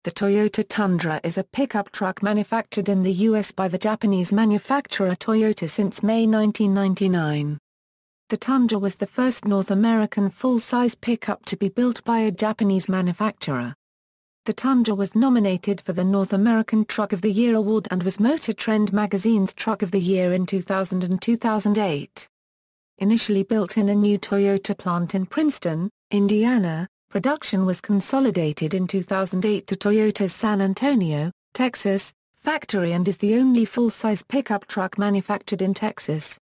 The Toyota Tundra is a pickup truck manufactured in the U.S. by the Japanese manufacturer Toyota since May 1999. The Tundra was the first North American full-size pickup to be built by a Japanese manufacturer. The Tundra was nominated for the North American Truck of the Year award and was Motor Trend magazine's Truck of the Year in 2000 and 2008. Initially built in a new Toyota plant in Princeton, Indiana, production was consolidated in 2008 to Toyota's San Antonio, Texas, factory and is the only full-size pickup truck manufactured in Texas.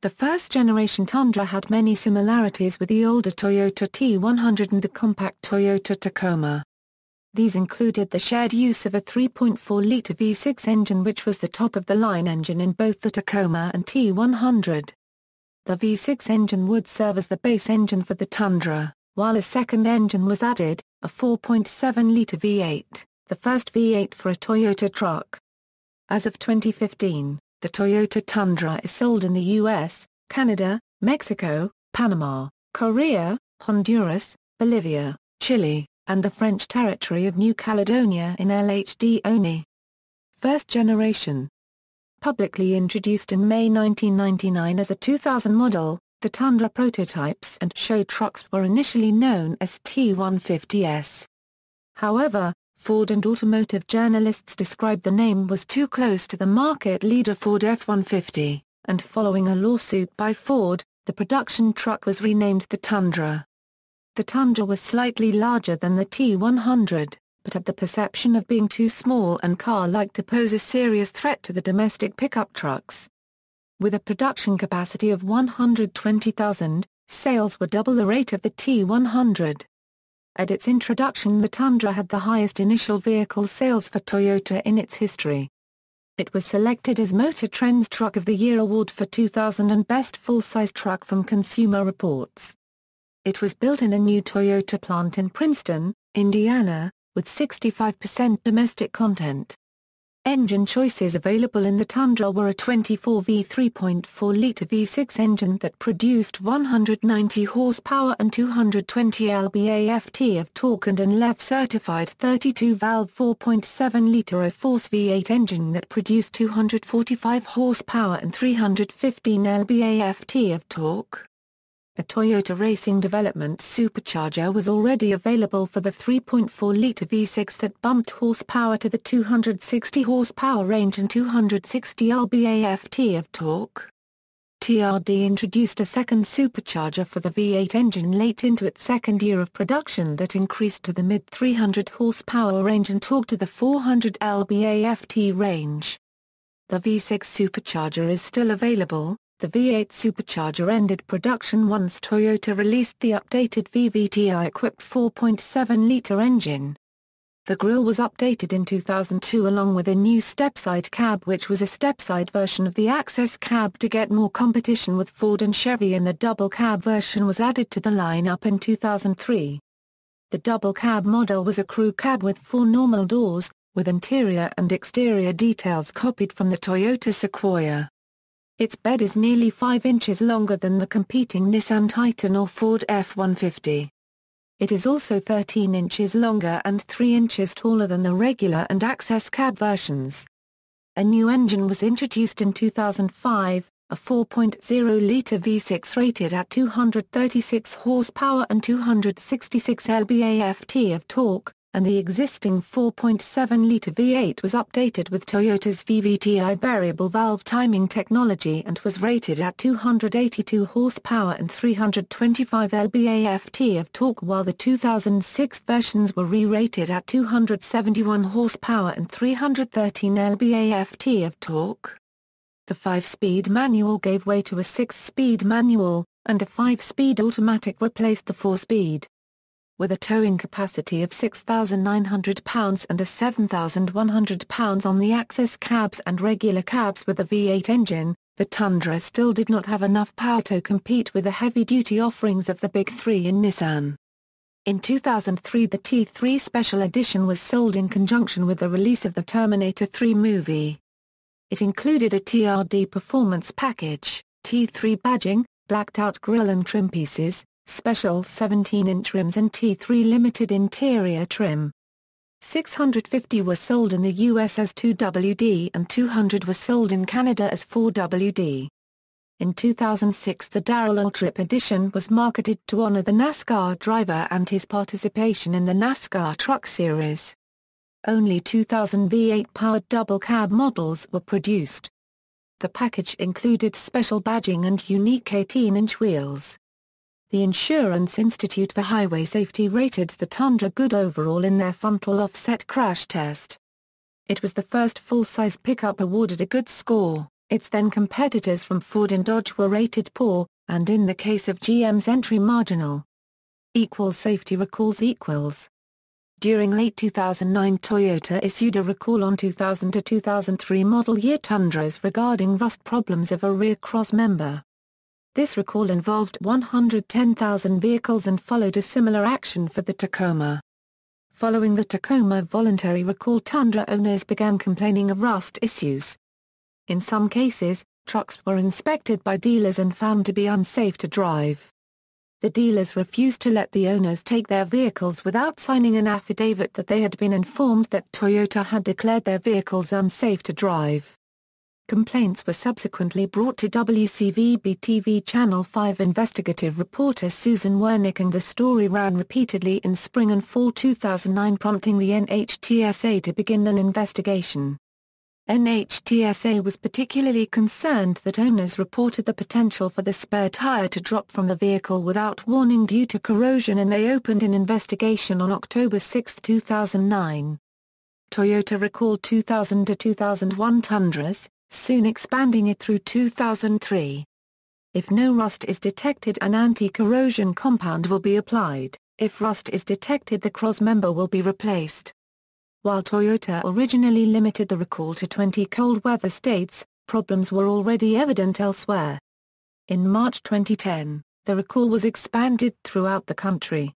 The first-generation Tundra had many similarities with the older Toyota T100 and the compact Toyota Tacoma. These included the shared use of a 3.4-liter V6 engine which was the top-of-the-line engine in both the Tacoma and T100. The V6 engine would serve as the base engine for the Tundra, while a second engine was added, a 4.7-liter V8, the first V8 for a Toyota truck. As of 2015, the Toyota Tundra is sold in the US, Canada, Mexico, Panama, Korea, Honduras, Bolivia, Chile, and the French territory of New Caledonia in LHD only. First generation. Publicly introduced in May 1999 as a 2000 model, the Tundra prototypes and show trucks were initially known as T150s. However, Ford and automotive journalists described the name was too close to the market leader Ford F-150, and following a lawsuit by Ford, the production truck was renamed the Tundra. The Tundra was slightly larger than the T100, but had the perception of being too small and car-like to pose a serious threat to the domestic pickup trucks. With a production capacity of 120,000, sales were double the rate of the T100. At its introduction, the Tundra had the highest initial vehicle sales for Toyota in its history. It was selected as Motor Trend's Truck of the Year award for 2000 and Best Full-Size Truck from Consumer Reports. It was built in a new Toyota plant in Princeton, Indiana, with 65% domestic content. Engine choices available in the Tundra were a 24V 3.4-liter V6 engine that produced 190 horsepower and 220 lb-ft of torque and an LEV-certified 32-valve 4.7-liter force V8 engine that produced 245 horsepower and 315 lb-ft of torque. A Toyota Racing Development supercharger was already available for the 3.4-liter V6 that bumped horsepower to the 260 horsepower range and 260 lb-ft of torque. TRD introduced a second supercharger for the V8 engine late into its second year of production that increased to the mid-300 horsepower range and torque to the 400 lb-ft range. The V6 supercharger is still available. The V8 supercharger ended production once Toyota released the updated VVTi-equipped 4.7-liter engine. The grille was updated in 2002 along with a new stepside cab which was a stepside version of the Access cab to get more competition with Ford and Chevy, and the double cab version was added to the lineup in 2003. The double cab model was a crew cab with 4 normal doors, with interior and exterior details copied from the Toyota Sequoia. Its bed is nearly 5 inches longer than the competing Nissan Titan or Ford F-150. It is also 13 inches longer and 3 inches taller than the regular and Access cab versions. A new engine was introduced in 2005, a 4.0-liter V6 rated at 236 horsepower and 266 lb-ft of torque, and the existing 4.7-liter V8 was updated with Toyota's VVTi variable valve timing technology and was rated at 282 horsepower and 325 lb-ft of torque, while the 2006 versions were re-rated at 271 horsepower and 313 lb-ft of torque. The 5-speed manual gave way to a 6-speed manual, and a 5-speed automatic replaced the 4-speed. With a towing capacity of 6,900 pounds and a 7,100 pounds on the Access cabs and regular cabs with a V8 engine, the Tundra still did not have enough power to compete with the heavy-duty offerings of the Big Three in Nissan. In 2003, the T3 Special Edition was sold in conjunction with the release of the Terminator 3 movie. It included a TRD performance package, T3 badging, blacked-out grille and trim pieces, special 17-inch rims and T3 limited interior trim. 650 were sold in the US as 2WD and 200 were sold in Canada as 4WD. In 2006 the Darrell Trip Edition was marketed to honor the NASCAR driver and his participation in the NASCAR Truck Series. Only 2000 V8-powered double-cab models were produced. The package included special badging and unique 18-inch wheels. The Insurance Institute for Highway Safety rated the Tundra good overall in their frontal offset crash test. It was the first full-size pickup awarded a good score. Its then competitors from Ford and Dodge were rated poor, and in the case of GM's entry marginal. Safety recalls. During late 2009 Toyota issued a recall on 2000 to 2003 model year Tundras regarding rust problems of a rear crossmember. This recall involved 110,000 vehicles and followed a similar action for the Tacoma. Following the Tacoma voluntary recall, Tundra owners began complaining of rust issues. In some cases, trucks were inspected by dealers and found to be unsafe to drive. The dealers refused to let the owners take their vehicles without signing an affidavit that they had been informed that Toyota had declared their vehicles unsafe to drive. Complaints were subsequently brought to WCVB-TV Channel 5 investigative reporter Susan Wernick, and the story ran repeatedly in spring and fall 2009, prompting the NHTSA to begin an investigation. NHTSA was particularly concerned that owners reported the potential for the spare tire to drop from the vehicle without warning due to corrosion, and they opened an investigation on October 6, 2009. Toyota recalled 2000 to 2001 Tundras, soon expanding it through 2003. If no rust is detected, an anti-corrosion compound will be applied. If rust is detected, the crossmember will be replaced. While Toyota originally limited the recall to 20 cold weather states, problems were already evident elsewhere. In March 2010, the recall was expanded throughout the country.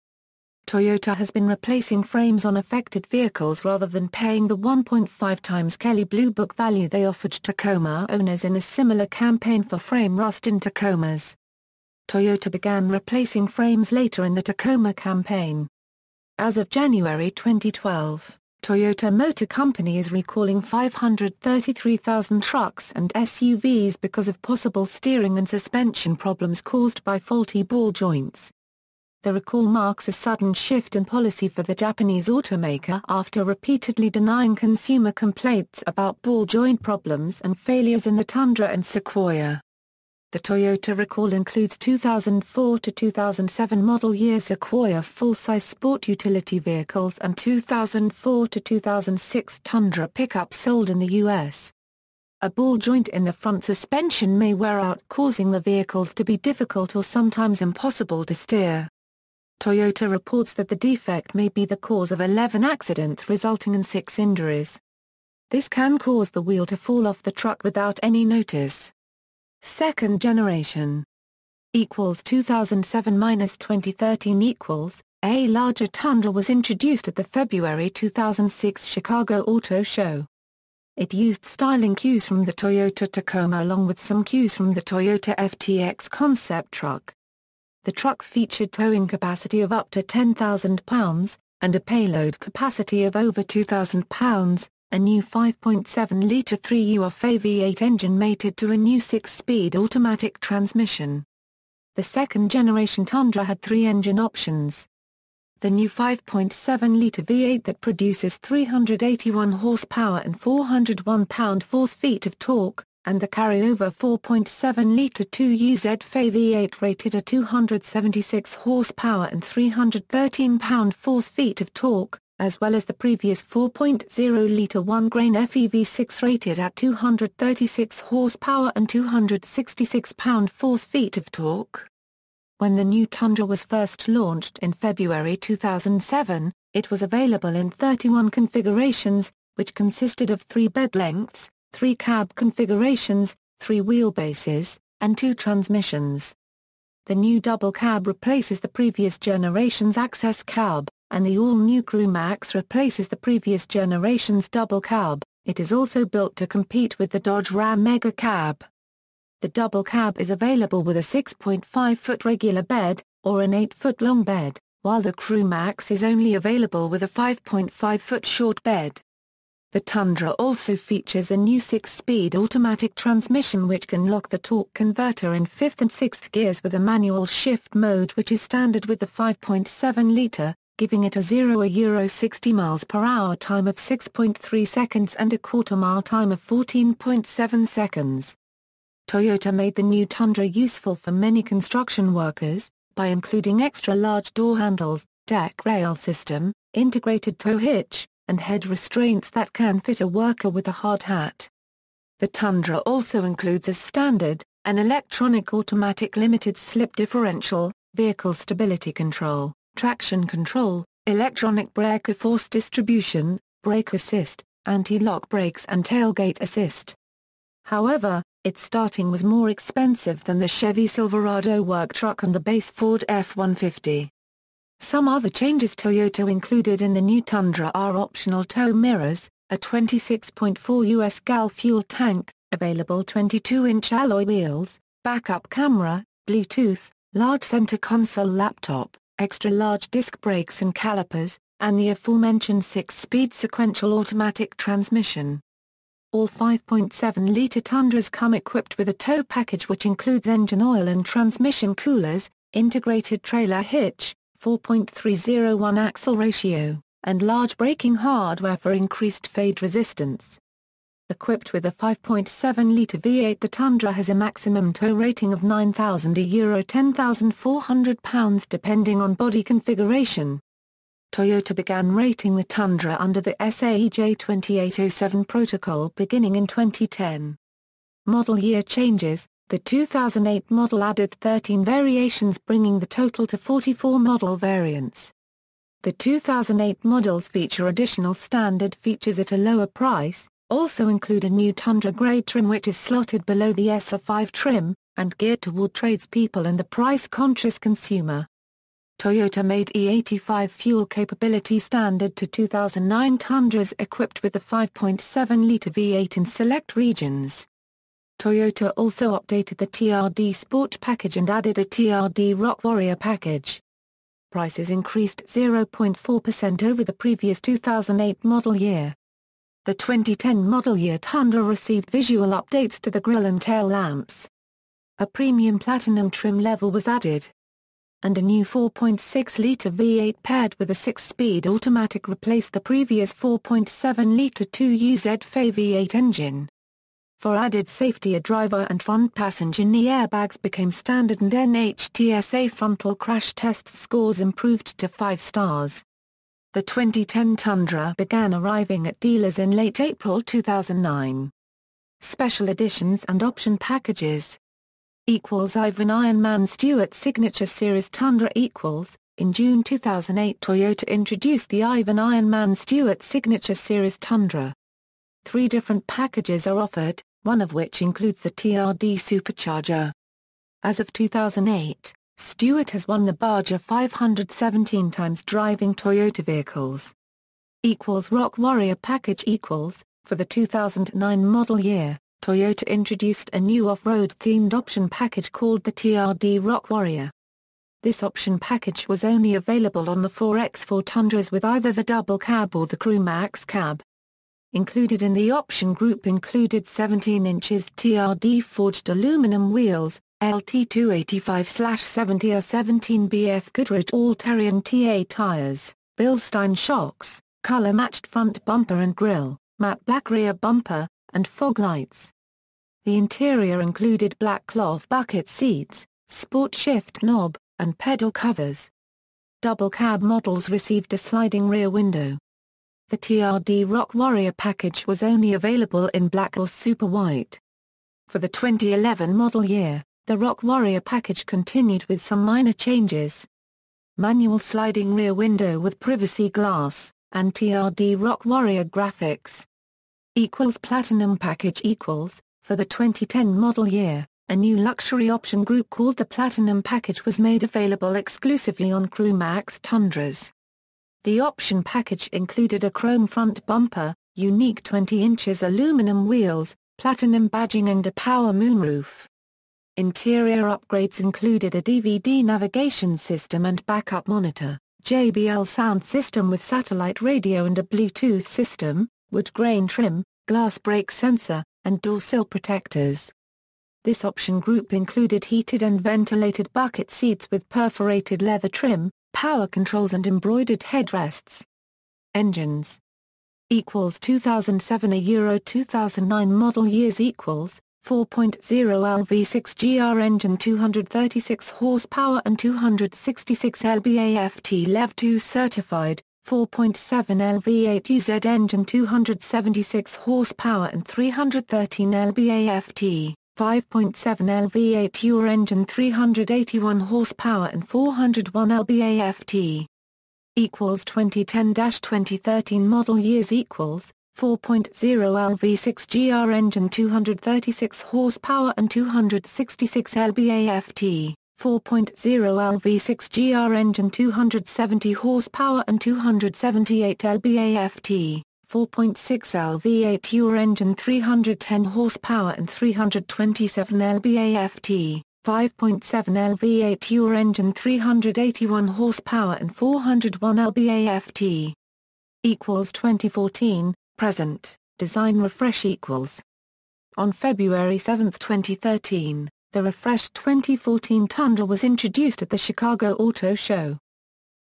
Toyota has been replacing frames on affected vehicles rather than paying the 1.5 times Kelley Blue Book value they offered Tacoma owners in a similar campaign for frame rust in Tacomas. Toyota began replacing frames later in the Tacoma campaign. As of January 2012, Toyota Motor Company is recalling 533,000 trucks and SUVs because of possible steering and suspension problems caused by faulty ball joints. The recall marks a sudden shift in policy for the Japanese automaker after repeatedly denying consumer complaints about ball joint problems and failures in the Tundra and Sequoia. The Toyota recall includes 2004 to 2007 model year Sequoia full-size sport utility vehicles and 2004 to 2006 Tundra pickups sold in the U.S. A ball joint in the front suspension may wear out, causing the vehicles to be difficult or sometimes impossible to steer. Toyota reports that the defect may be the cause of 11 accidents resulting in 6 injuries. This can cause the wheel to fall off the truck without any notice. Second generation 2007-2013 A larger Tundra was introduced at the February 2006 Chicago Auto Show. It used styling cues from the Toyota Tacoma along with some cues from the Toyota FTX concept truck. The truck featured towing capacity of up to 10,000 pounds, and a payload capacity of over 2,000 pounds, a new 5.7-litre 3UFA V8 engine mated to a new 6-speed automatic transmission. The second-generation Tundra had 3 engine options. The new 5.7-litre V8 that produces 381 horsepower and 401 pound-force-feet of torque, and the carryover 4.7-litre 2UZFA V8 rated at 276 horsepower and 313 pound-force-feet of torque, as well as the previous 4.0-litre 1-grain FEV6 rated at 236 horsepower and 266 pound-force-feet of torque. When the new Tundra was first launched in February 2007, it was available in 31 configurations, which consisted of 3 bed lengths, 3 cab configurations, 3 wheelbases, and 2 transmissions. The new double cab replaces the previous generation's access cab, and the all-new Crew Max replaces the previous generation's double cab. It is also built to compete with the Dodge Ram Mega Cab. The double cab is available with a 6.5-foot regular bed, or an 8-foot long bed, while the Crew Max is only available with a 5.5-foot short bed. The Tundra also features a new 6-speed automatic transmission which can lock the torque converter in 5th and 6th gears with a manual shift mode which is standard with the 5.7-litre, giving it a 0–60 miles per hour time of 6.3 seconds and a quarter-mile time of 14.7 seconds. Toyota made the new Tundra useful for many construction workers, by including extra-large door handles, deck rail system, integrated tow hitch, and head restraints that can fit a worker with a hard hat. The Tundra also includes as standard, an electronic automatic limited slip differential, vehicle stability control, traction control, electronic brake force distribution, brake assist, anti-lock brakes and tailgate assist. However, its starting was more expensive than the Chevy Silverado work truck and the base Ford F-150. Some other changes Toyota included in the new Tundra are optional tow mirrors, a 26.4 US gal fuel tank, available 22-inch alloy wheels, backup camera, Bluetooth, large center console laptop, extra-large disc brakes and calipers, and the aforementioned 6-speed sequential automatic transmission. All 5.7-litre Tundras come equipped with a tow package which includes engine oil and transmission coolers, integrated trailer hitch, 4.301 axle ratio, and large braking hardware for increased fade resistance. Equipped with a 5.7-litre V8, the Tundra has a maximum tow rating of 9,000 € £10,400 depending on body configuration. Toyota began rating the Tundra under the SAE J2807 protocol beginning in 2010. Model year changes: the 2008 model added 13 variations bringing the total to 44 model variants. The 2008 models feature additional standard features at a lower price, also include a new Tundra Grey trim which is slotted below the SR5 trim, and geared toward tradespeople and the price-conscious consumer. Toyota made E85 fuel capability standard to 2009 Tundras equipped with the 5.7-litre V8 in select regions. Toyota also updated the TRD Sport package and added a TRD Rock Warrior package. Prices increased 0.4% over the previous 2008 model year. The 2010 model year Tundra received visual updates to the grille and tail lamps. A premium platinum trim level was added, and a new 4.6-litre V8 paired with a 6-speed automatic replaced the previous 4.7-litre 2UZ V8 engine. For added safety, a driver and front passenger knee airbags became standard and NHTSA frontal crash test scores improved to 5 stars. The 2010 Tundra began arriving at dealers in late April 2009. Special editions and option packages. Ivan Ironman Stewart Signature Series Tundra In June 2008 Toyota introduced the Ivan Ironman Stewart Signature Series Tundra. 3 different packages are offered, one of which includes the TRD Supercharger. As of 2008, Stewart has won the Barger 517 times driving Toyota vehicles. Rock Warrior package For the 2009 model year, Toyota introduced a new off-road themed option package called the TRD Rock Warrior. This option package was only available on the 4x4 Tundras with either the double cab or the Crew Max cab. Included in the option group included 17 inches TRD forged aluminum wheels, LT285/70 or 17 BF Goodrich all-terrain TA tires, Bilstein shocks, color-matched front bumper and grille, matte black rear bumper, and fog lights. The interior included black cloth bucket seats, sport shift knob, and pedal covers. Double cab models received a sliding rear window. The TRD Rock Warrior package was only available in black or super white. For the 2011 model year, the Rock Warrior package continued with some minor changes. Manual sliding rear window with privacy glass, and TRD Rock Warrior graphics. Platinum package For the 2010 model year, a new luxury option group called the Platinum package was made available exclusively on Crew Max Tundras. The option package included a chrome front bumper, unique 20 inches aluminum wheels, platinum badging and a power moonroof. Interior upgrades included a DVD navigation system and backup monitor, JBL sound system with satellite radio and a Bluetooth system, wood grain trim, glass brake sensor, and door sill protectors. This option group included heated and ventilated bucket seats with perforated leather trim, power controls and embroidered headrests. Engines equals 2007 Euro 2009 model years equals 4.0 L V6 GR engine 236 horsepower and 266 lb-AFT Lev 2 certified, 4.7 L V8 UZ engine 276 horsepower and 313 lb-AFT, 5.7 L V8 UR engine 381 horsepower and 401 lb-AFT. Equals 2010-2013 model years equals 4.0 L V6 GR engine 236 horsepower and 266 lb-AFT, 4.0 L V6 GR engine 270 horsepower and 278 lb-AFT, 4.6 L V8 UR engine 310 horsepower and 327 lb-AFT, 5.7 L V8 UR engine 381 horsepower and 401 lb-AFT. Equals 2014, present, design refresh equals. On February 7, 2013, the refreshed 2014 Tundra was introduced at the Chicago Auto Show.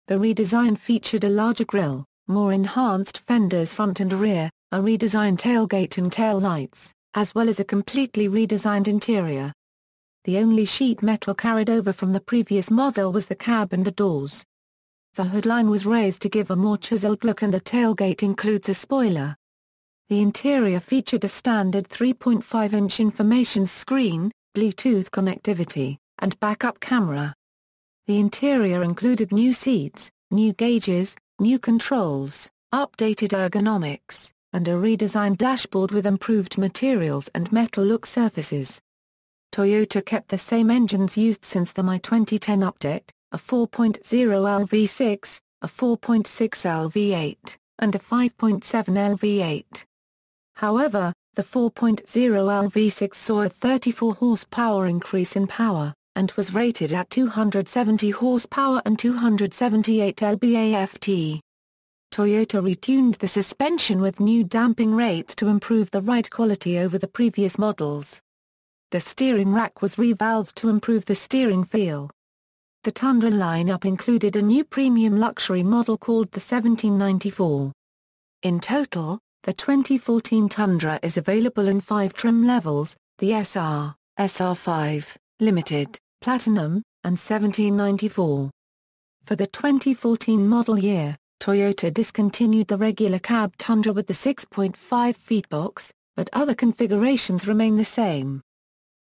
The redesign featured a larger grille, more enhanced fenders front and rear, a redesigned tailgate and tail lights, as well as a completely redesigned interior. The only sheet metal carried over from the previous model was the cab and the doors. The hood line was raised to give a more chiseled look and the tailgate includes a spoiler. The interior featured a standard 3.5-inch information screen, Bluetooth connectivity, and backup camera. The interior included new seats, new gauges, new controls, updated ergonomics, and a redesigned dashboard with improved materials and metal look surfaces. Toyota kept the same engines used since the May 2010 update, a 4.0 L V6, a 4.6 L V8, and a 5.7 L V8. However, the 4.0 L V6 saw a 34 horsepower increase in power, and was rated at 270 horsepower and 278 lb-AFT. Toyota retuned the suspension with new damping rates to improve the ride quality over the previous models. The steering rack was revalved to improve the steering feel. The Tundra lineup included a new premium luxury model called the 1794. In total, the 2014 Tundra is available in 5 trim levels, the SR, SR5, Limited, Platinum, and 1794. For the 2014 model year, Toyota discontinued the regular cab Tundra with the 6.5 feet box, but other configurations remain the same.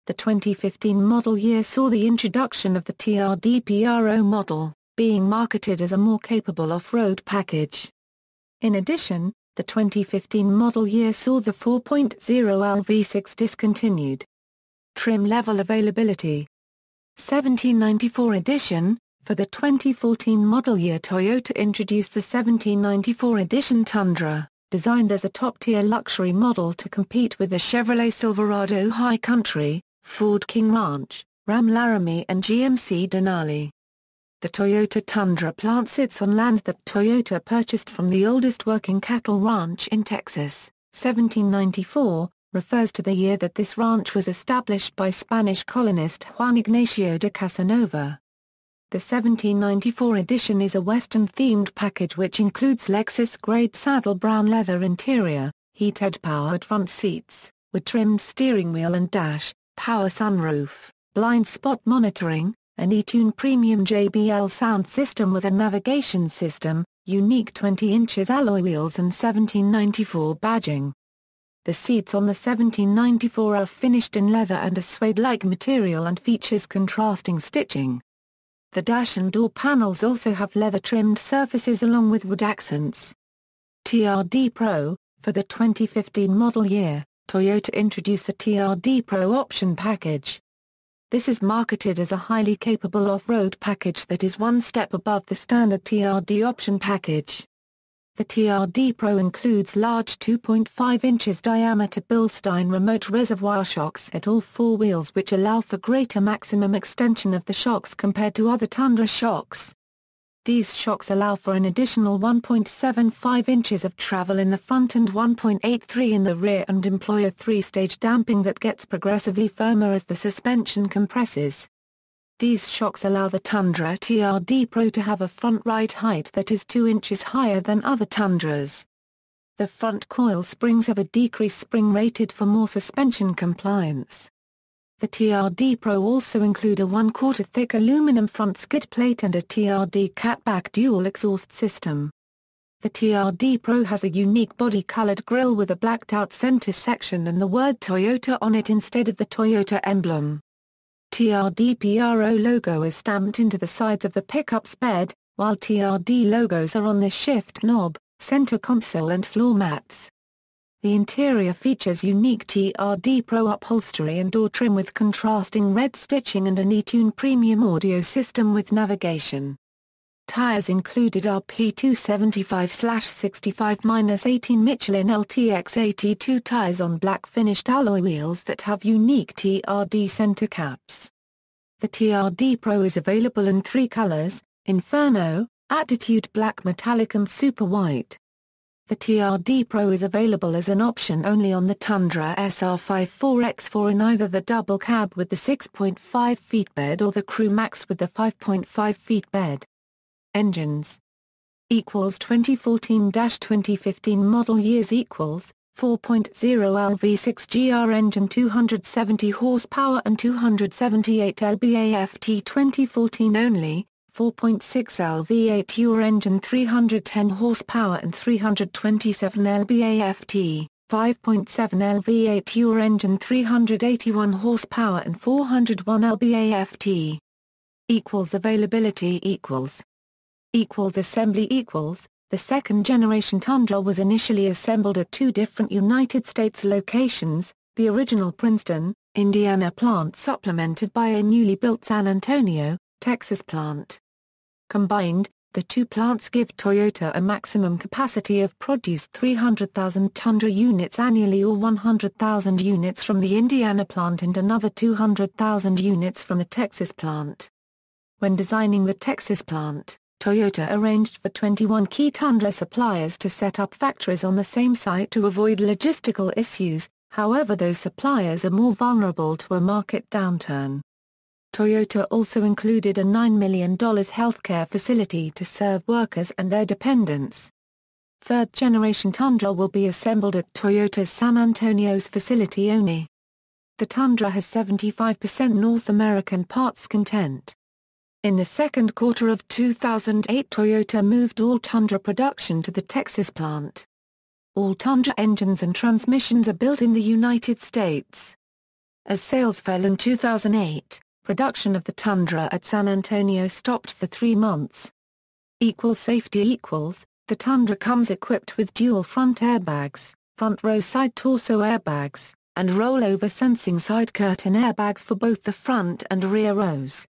The 2015 model year saw the introduction of the TRD Pro model, being marketed as a more capable off-road package. In addition, the 2015 model year saw the 4.0 L V6 discontinued. Trim level availability. 1794 edition. For the 2014 model year, Toyota introduced the 1794 edition Tundra, designed as a top-tier luxury model to compete with the Chevrolet Silverado High Country, Ford King Ranch, Ram Laramie and GMC Denali. The Toyota Tundra plant sits on land that Toyota purchased from the oldest working cattle ranch in Texas. 1794 refers to the year that this ranch was established by Spanish colonist Juan Ignacio de Casanova. The 1794 edition is a Western-themed package which includes Lexus-grade saddle brown leather interior, heated powered front seats, with trimmed steering wheel and dash, power sunroof, blind spot monitoring, an eTune premium JBL sound system with a navigation system, unique 20 inches alloy wheels and 1794 badging. The seats on the 1794 are finished in leather and a suede-like material and features contrasting stitching. The dash and door panels also have leather-trimmed surfaces along with wood accents. TRD Pro. For the 2015 model year, Toyota introduced the TRD Pro option package. This is marketed as a highly capable off-road package that is one step above the standard TRD option package. The TRD Pro includes large 2.5 inches diameter Bilstein remote reservoir shocks at all 4 wheels which allow for greater maximum extension of the shocks compared to other Tundra shocks. These shocks allow for an additional 1.75 inches of travel in the front and 1.83 in the rear and employ a three-stage damping that gets progressively firmer as the suspension compresses. These shocks allow the Tundra TRD Pro to have a front ride height that is 2 inches higher than other Tundras. The front coil springs have a decreased spring rated for more suspension compliance. The TRD Pro also include a 1/4 thick aluminum front skid plate and a TRD catback dual exhaust system. The TRD Pro has a unique body-colored grille with a blacked-out center section and the word Toyota on it instead of the Toyota emblem. TRD Pro logo is stamped into the sides of the pickup's bed, while TRD logos are on the shift knob, center console and floor mats. The interior features unique TRD Pro upholstery and door trim with contrasting red stitching and an eTune premium audio system with navigation. Tires included are P275/65-18 Michelin LTX82 tires on black finished alloy wheels that have unique TRD center caps. The TRD Pro is available in 3 colors, Inferno, Attitude Black Metallic and Super White. The TRD Pro is available as an option only on the Tundra SR54X4 in either the double cab with the 6.5 feet bed or the Crew Max with the 5.5 feet bed. Engines 2014-2015 model years 4.0 L V6 GR engine 270 horsepower and 278 lb-ft 2014 only, 4.6 L V8 Euro engine 310 horsepower and 327 lb-ft, 5.7 L V8 Euro engine 381 horsepower and 401 lb-ft. Availability assembly The second-generation Tundra was initially assembled at 2 different United States locations, the original Princeton, Indiana plant supplemented by a newly built San Antonio, Texas plant. Combined, the 2 plants give Toyota a maximum capacity of produce 300,000 Tundra units annually or 100,000 units from the Indiana plant and another 200,000 units from the Texas plant. When designing the Texas plant, Toyota arranged for 21 key Tundra suppliers to set up factories on the same site to avoid logistical issues, however those suppliers are more vulnerable to a market downturn. Toyota also included a $9 million healthcare facility to serve workers and their dependents. Third-generation Tundra will be assembled at Toyota's San Antonio's facility only. The Tundra has 75% North American parts content. In the second quarter of 2008, Toyota moved all Tundra production to the Texas plant. All Tundra engines and transmissions are built in the United States. As sales fell in 2008, production of the Tundra at San Antonio stopped for 3 months. Safety The Tundra comes equipped with dual front airbags, front row side torso airbags, and rollover sensing side curtain airbags for both the front and rear rows.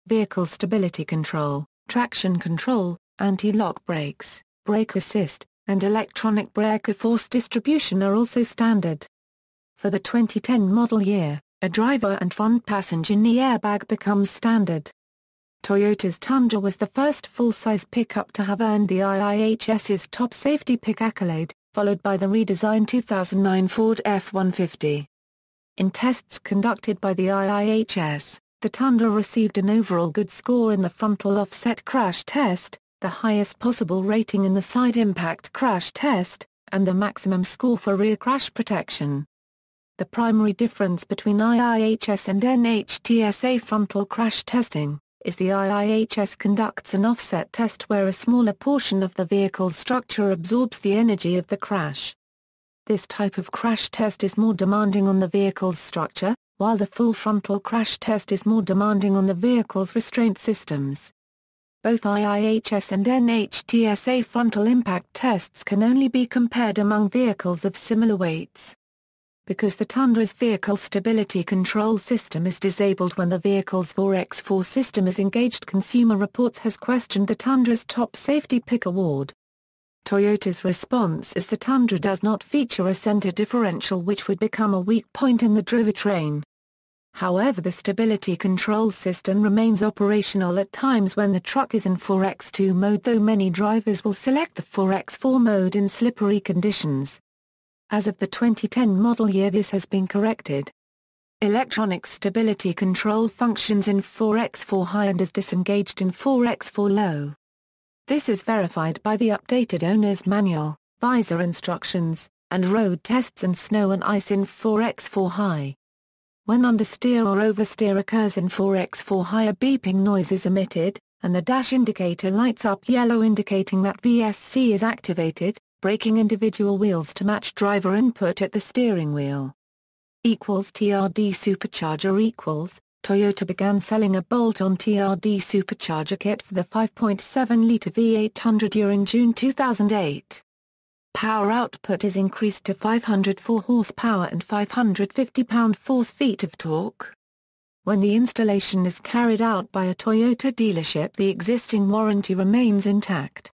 Vehicle stability control, traction control, anti-lock brakes, brake assist, and electronic brake force distribution are also standard. For the 2010 model year, a driver and front passenger knee airbag becomes standard. Toyota's Tundra was the first full-size pickup to have earned the IIHS's top safety pick accolade, followed by the redesigned 2009 Ford F-150. In tests conducted by the IIHS, the Tundra received an overall good score in the frontal offset crash test, the highest possible rating in the side impact crash test, and the maximum score for rear crash protection. The primary difference between IIHS and NHTSA frontal crash testing is the IIHS conducts an offset test where a smaller portion of the vehicle's structure absorbs the energy of the crash. This type of crash test is more demanding on the vehicle's structure, while the full frontal crash test is more demanding on the vehicle's restraint systems. Both IIHS and NHTSA frontal impact tests can only be compared among vehicles of similar weights. Because the Tundra's vehicle stability control system is disabled when the vehicle's 4x4 system is engaged, Consumer Reports has questioned the Tundra's top safety pick award. Toyota's response is the Tundra does not feature a center differential, which would become a weak point in the drivetrain. However, the stability control system remains operational at times when the truck is in 4x2 mode, though many drivers will select the 4x4 mode in slippery conditions. As of the 2010 model year, this has been corrected. Electronic stability control functions in 4x4 high and is disengaged in 4x4 low. This is verified by the updated owner's manual, visor instructions, and road tests and snow and ice in 4x4 high. When understeer or oversteer occurs in 4x4 high, a beeping noise is emitted, and the dash indicator lights up yellow indicating that VSC is activated, braking individual wheels to match driver input at the steering wheel. TRD supercharger Toyota began selling a bolt-on TRD supercharger kit for the 5.7-litre V800 during June 2008. Power output is increased to 504 horsepower and 550 pound-force-feet of torque. When the installation is carried out by a Toyota dealership, the existing warranty remains intact.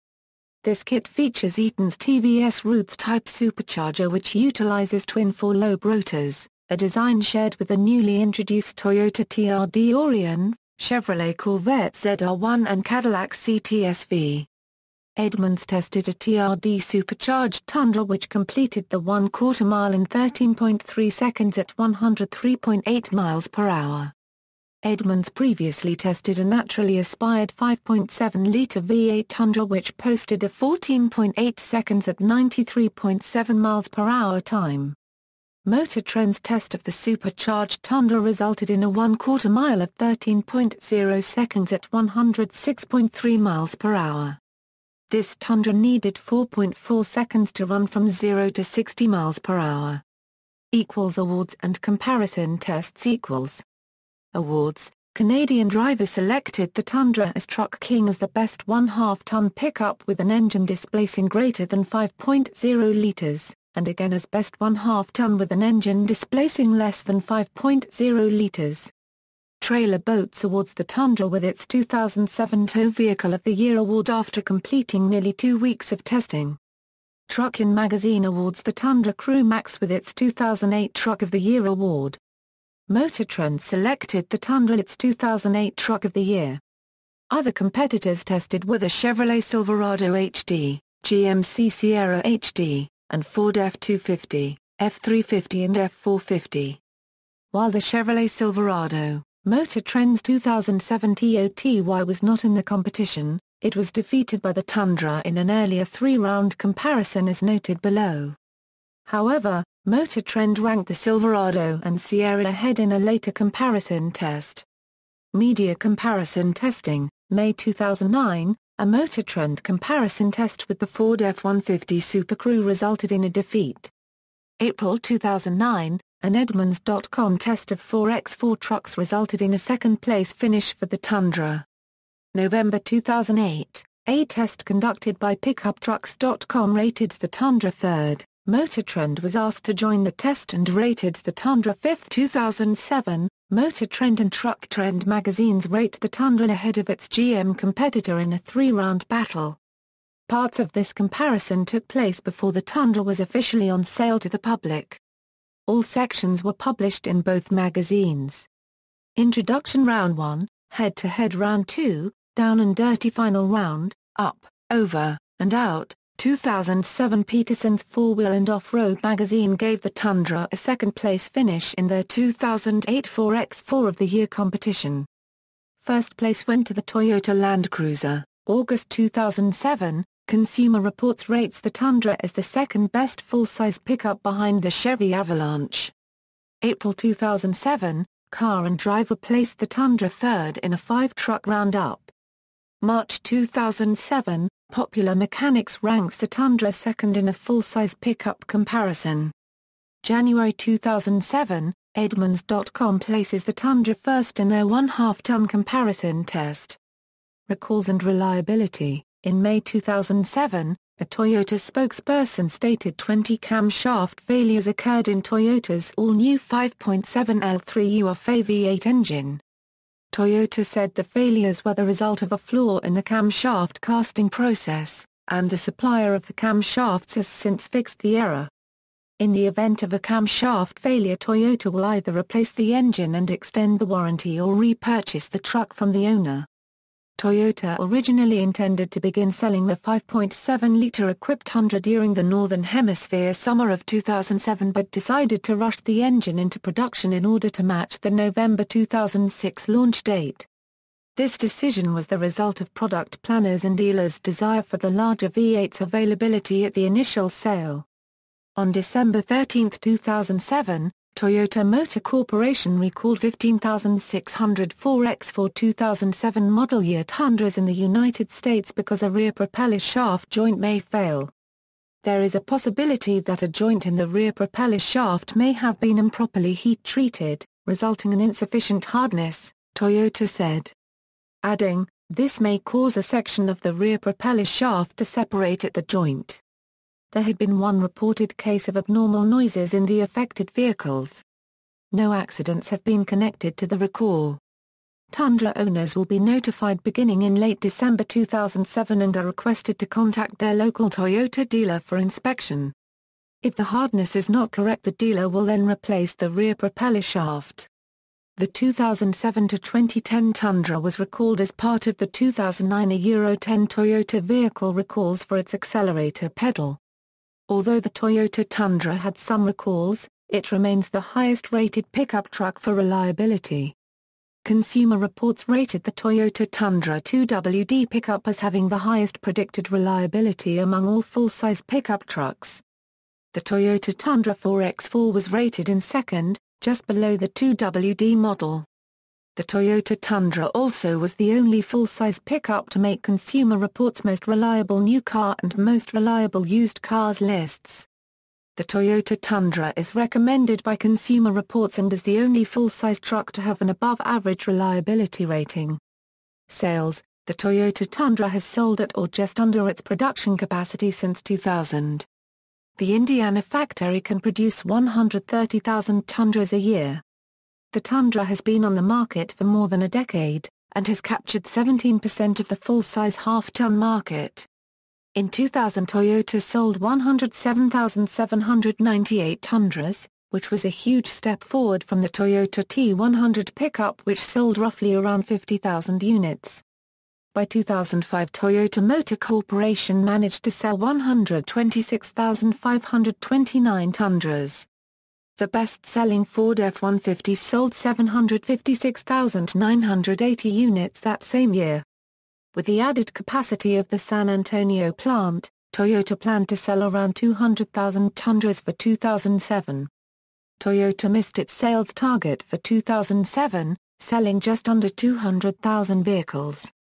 This kit features Eaton's TVS Roots Type supercharger, which utilizes twin four-lobe rotors, a design shared with the newly introduced Toyota TRD Orion, Chevrolet Corvette ZR1 and Cadillac CT-SV. Edmunds tested a TRD supercharged Tundra which completed the 1/4 mile in 13.3 seconds at 103.8 miles per hour. Edmunds previously tested a naturally aspired 5.7-litre V8 Tundra which posted a 14.8 seconds at 93.7 miles per hour time. Motor Trend's test of the supercharged Tundra resulted in a 1/4 mile of 13.0 seconds at 106.3 miles per hour. This Tundra needed 4.4 seconds to run from 0 to 60 miles per hour. Awards and comparison tests. Awards. Canadian drivers selected the Tundra as Truck King as the best 1/2-ton pickup with an engine displacing greater than 5.0 litres, and again as best 1/2-ton with an engine displacing less than 5.0 litres. Trailer Boats awards the Tundra with its 2007 Tow Vehicle of the Year award after completing nearly 2 weeks of testing. Truckin' Magazine awards the Tundra Crew Max with its 2008 Truck of the Year award. Motor Trend selected the Tundra its 2008 Truck of the Year. Other competitors tested were the Chevrolet Silverado HD, GMC Sierra HD, and Ford F-250, F-350 and F-450. While the Chevrolet Silverado, Motor Trend's 2007 TOTY was not in the competition, it was defeated by the Tundra in an earlier 3-round comparison as noted below. However, Motor Trend ranked the Silverado and Sierra ahead in a later comparison test. Media comparison testing. May 2009, a Motor Trend comparison test with the Ford F-150 Super Crew resulted in a defeat. April 2009, an Edmunds.com test of 4x4 trucks resulted in a second-place finish for the Tundra. November 2008, a test conducted by PickupTrucks.com rated the Tundra third. Motor Trend was asked to join the test and rated the Tundra fifth. 2007, Motor Trend and Truck Trend magazines rate the Tundra ahead of its GM competitor in a 3-round battle. Parts of this comparison took place before the Tundra was officially on sale to the public. All sections were published in both magazines. Introduction Round 1, Head-to-Head Round 2, Down and Dirty Final Round, Up, Over, and Out. 2007 Peterson's 4-Wheel and Off-Road magazine gave the Tundra a second-place finish in their 2008 4x4 of the Year competition. First place went to the Toyota Land Cruiser. August 2007, Consumer Reports rates the Tundra as the second-best full-size pickup behind the Chevy Avalanche. April 2007, Car and Driver placed the Tundra third in a 5-truck roundup. March 2007, Popular Mechanics ranks the Tundra second in a full-size pickup comparison. January 2007, Edmunds.com places the Tundra first in their 1/2-ton comparison test. Recalls and reliability. In May 2007, a Toyota spokesperson stated 20 camshaft failures occurred in Toyota's all-new 5.7 L3 UFA V8 engine. Toyota said the failures were the result of a flaw in the camshaft casting process, and the supplier of the camshafts has since fixed the error. In the event of a camshaft failure, Toyota will either replace the engine and extend the warranty or repurchase the truck from the owner. Toyota originally intended to begin selling the 5.7-liter equipped Tundra during the Northern Hemisphere summer of 2007 but decided to rush the engine into production in order to match the November 2006 launch date. This decision was the result of product planners and dealers' desire for the larger V8's availability at the initial sale. On December 13, 2007, Toyota Motor Corporation recalled 15,600 4x4 2007 model year Tundras in the United States because a rear propeller shaft joint may fail. There is a possibility that a joint in the rear propeller shaft may have been improperly heat-treated, resulting in insufficient hardness, Toyota said. Adding, this may cause a section of the rear propeller shaft to separate at the joint. There had been one reported case of abnormal noises in the affected vehicles. No accidents have been connected to the recall. Tundra owners will be notified beginning in late December 2007 and are requested to contact their local Toyota dealer for inspection. If the hardness is not correct, the dealer will then replace the rear propeller shaft. The 2007 to 2010 Tundra was recalled as part of the 2009 Euro 10 Toyota vehicle recalls for its accelerator pedal. Although the Toyota Tundra had some recalls, it remains the highest-rated pickup truck for reliability. Consumer Reports rated the Toyota Tundra 2WD pickup as having the highest predicted reliability among all full-size pickup trucks. The Toyota Tundra 4x4 was rated in second, just below the 2WD model. The Toyota Tundra also was the only full-size pickup to make Consumer Reports' most reliable new car and most reliable used cars lists. The Toyota Tundra is recommended by Consumer Reports and is the only full-size truck to have an above-average reliability rating. Sales: the Toyota Tundra has sold at or just under its production capacity since 2000. The Indiana factory can produce 130,000 Tundras a year. The Tundra has been on the market for more than a decade, and has captured 17% of the full-size half-ton market. In 2000, Toyota sold 107,798 Tundras, which was a huge step forward from the Toyota T100 pickup which sold roughly around 50,000 units. By 2005, Toyota Motor Corporation managed to sell 126,529 Tundras. The best-selling Ford F-150 sold 756,980 units that same year. With the added capacity of the San Antonio plant, Toyota planned to sell around 200,000 Tundras for 2007. Toyota missed its sales target for 2007, selling just under 200,000 vehicles.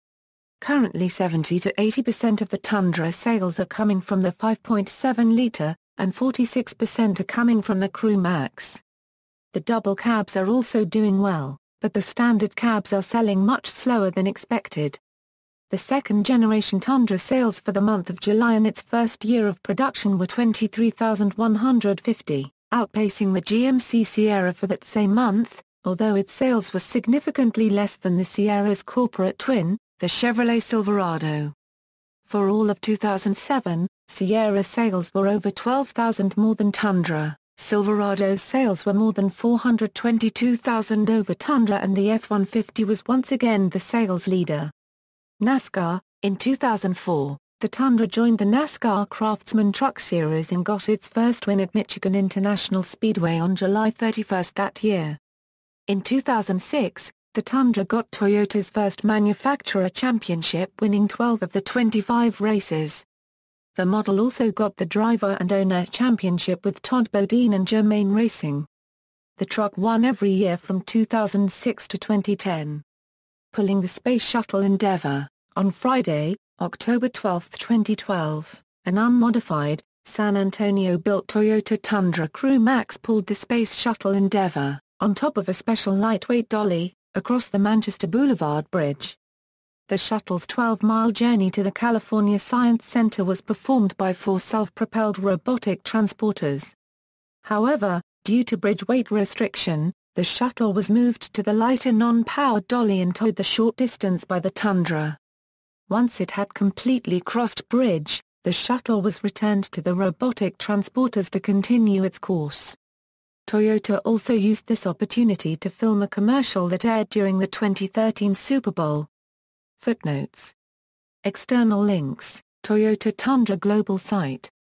Currently 70 to 80% of the Tundra sales are coming from the 5.7-liter, and 46% are coming from the Crew Max. The double cabs are also doing well, but the standard cabs are selling much slower than expected. The second-generation Tundra sales for the month of July in its first year of production were 23,150, outpacing the GMC Sierra for that same month, although its sales were significantly less than the Sierra's corporate twin, the Chevrolet Silverado. For all of 2007, Sierra sales were over 12,000 more than Tundra, Silverado's sales were more than 422,000 over Tundra, and the F-150 was once again the sales leader. NASCAR: in 2004, the Tundra joined the NASCAR Craftsman Truck Series and got its first win at Michigan International Speedway on July 31 that year. In 2006, the Tundra got Toyota's first manufacturer championship, winning 12 of the 25 races. The model also got the driver and owner championship with Todd Bodine and Germain Racing. The truck won every year from 2006 to 2010. Pulling the Space Shuttle Endeavour, on Friday, October 12, 2012, an unmodified, San Antonio-built Toyota Tundra Crew Max pulled the Space Shuttle Endeavour, on top of a special lightweight dolly, across the Manchester Boulevard Bridge. The shuttle's 12-mile journey to the California Science Center was performed by 4 self-propelled robotic transporters. However, due to bridge weight restriction, the shuttle was moved to the lighter non-powered dolly and towed the short distance by the Tundra. Once it had completely crossed bridge, The shuttle was returned to the robotic transporters to continue its course. Toyota also used this opportunity to film a commercial that aired during the 2013 Super Bowl. Footnotes. External links: Toyota Tundra Global Site.